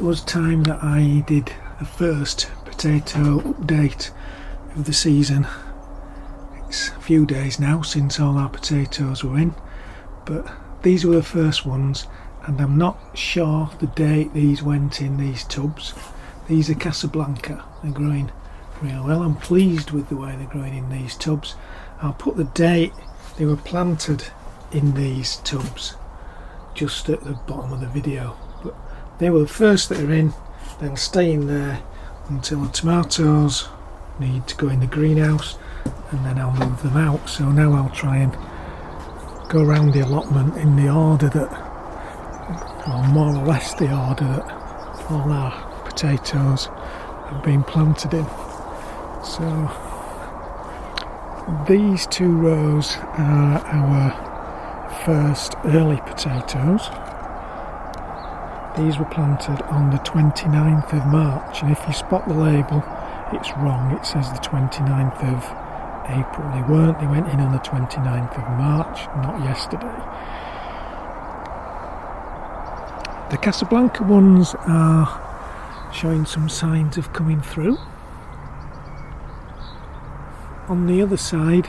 was time that I did the first potato update of the season. It's a few days now since all our potatoes were in, but these were the first ones, and I'm not sure the date these went in these tubs. These are Casablanca. They're growing real well. I'm pleased with the way they're growing in these tubs. I'll put the date they were planted in these tubs just at the bottom of the video, but they were the first that are in. They'll stay in there until the tomatoes need to go in the greenhouse, and then I'll move them out. So now I'll try and go around the allotment in the order that, or more or less the order that all our potatoes have been planted in. So these two rows are our first early potatoes. These were planted on the 29th of March, and if you spot the label, it's wrong. It says the 29th of April. They weren't. They went in on the 29th of March, not yesterday. The Casablanca ones are showing some signs of coming through. On the other side,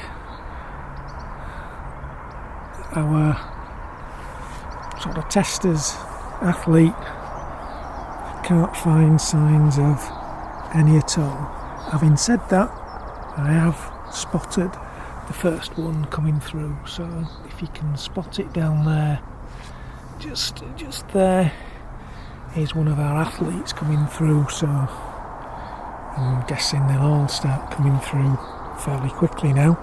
our sort of testers athlete can't find signs of any at all. Having said that, I have spotted the first one coming through, so if you can spot it down there, just there is one of our athletes coming through, so I'm guessing they'll all start coming through fairly quickly now.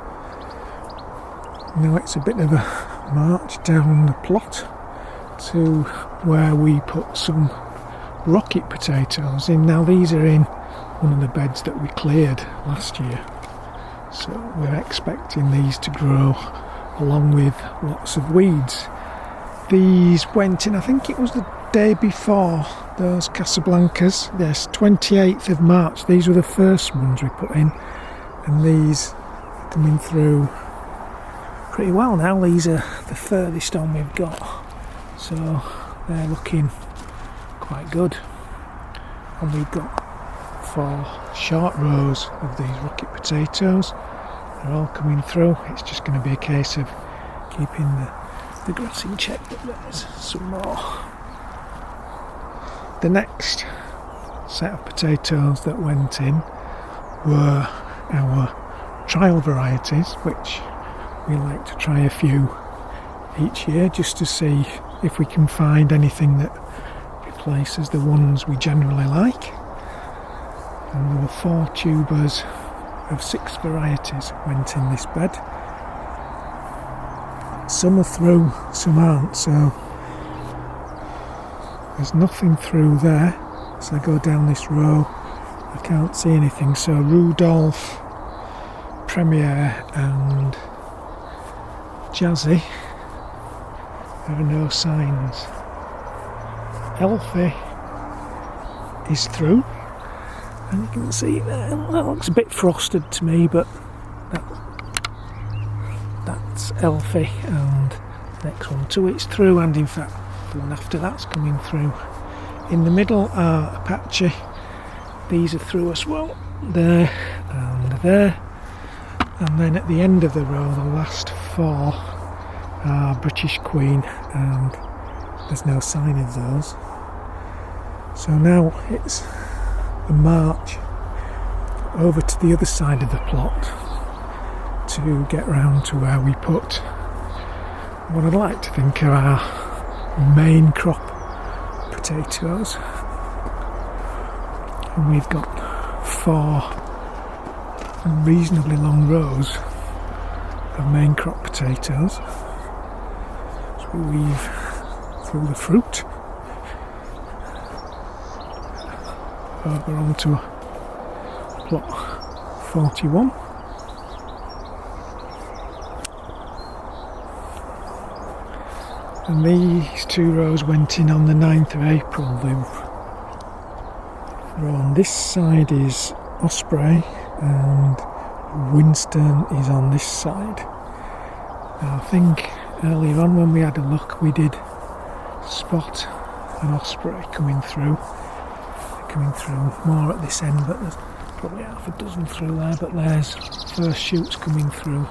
Now it's a bit of a march down the plot to where we put some rocket potatoes in. Now these are in one of the beds that we cleared last year, so we're expecting these to grow along with lots of weeds. These went in, I think it was the day before those Casablancas. Yes, 28th of March. These were the first ones we put in, and these are coming through pretty well now. These are the furthest on we've got, so they're looking quite good. And we've got 4 short rows of these rocket potatoes. They're all coming through. It's just going to be a case of keeping the grass in check, but there's some more. The next set of potatoes that went in were our trial varieties, which we like to try a few each year just to see if we can find anything that replaces the ones we generally like. And there were 4 tubers of 6 varieties went in this bed. Some are through, some aren't, so there's nothing through there. As I go down this row, I can't see anything. So Rudolph, Premier and Jazzy, there are no signs. Elfie is through, and you can see there, that looks a bit frosted to me, but that's Elfie, and the next one too, it's through, and in fact the one after that's coming through. In the middle are Apache. These are through as well, there and there. And then at the end of the row, the last 4 are British Queen, and there's no sign of those. So now it's a march over to the other side of the plot to get round to where we put what I'd like to think are our main crop potatoes. And we've got 4 reasonably long rows of main crop potatoes. So we weave through the fruit over onto plot 41. And these 2 rows went in on the 9th of April. The row on this side is Osprey, and Winston is on this side. Now, I think earlier on when we had a look, we did spot an Osprey coming through. coming through, more at this end, but there's probably half a dozen through there. But there's first shoots coming through,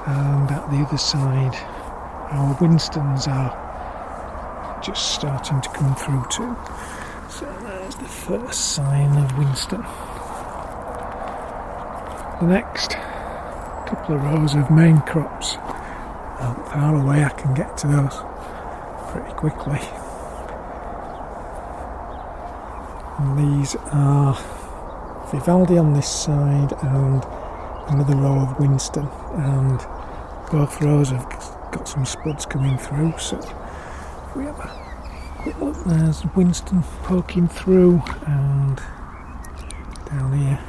and at the other side our Winstons are just starting to come through too. So there's the first sign of Winston. The next couple of rows of main crops, far away, I can get to those pretty quickly. And these are Vivaldi on this side and another row of Winston, and both rows have got some spuds coming through. So if we have a quick look, there's Winston poking through, and down here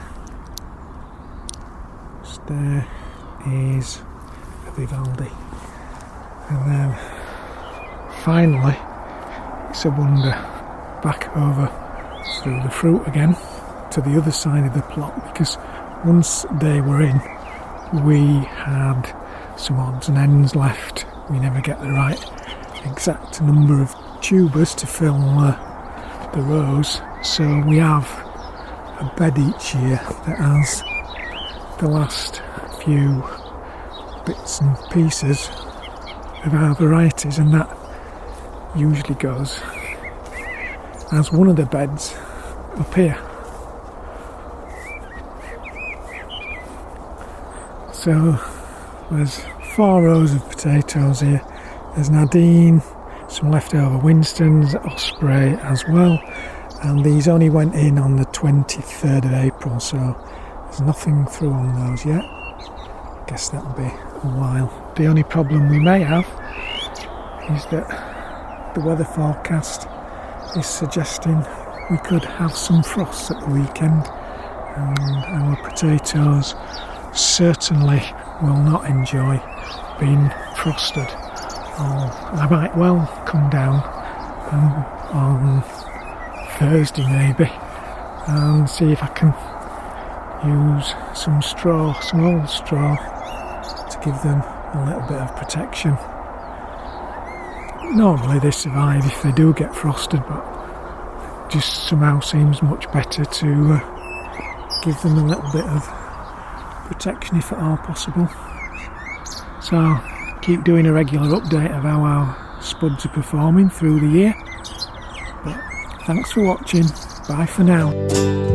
there is a Vivaldi, and then finally it's a wonder back over through the fruit again to the other side of the plot, because once they were in we had some odds and ends left. We never get the right exact number of tubers to fill the rows, so we have a bed each year that has the last few bits and pieces of our varieties, and that usually goes as one of the beds up here. So there's 4 rows of potatoes here. There's Nadine, some leftover Winstons, Osprey as well, and these only went in on the 23rd of April, so there's nothing through on those yet. I guess that'll be a while. The only problem we may have is that the weather forecast is suggesting we could have some frost at the weekend, and our potatoes certainly will not enjoy being frosted. I might well come down on Thursday maybe and see if I can use some straw, some old straw, to give them a little bit of protection. Normally they survive if they do get frosted, but it just somehow seems much better to give them a little bit of protection if at all possible. So keep doing a regular update of how our spuds are performing through the year. But thanks for watching. Bye for now.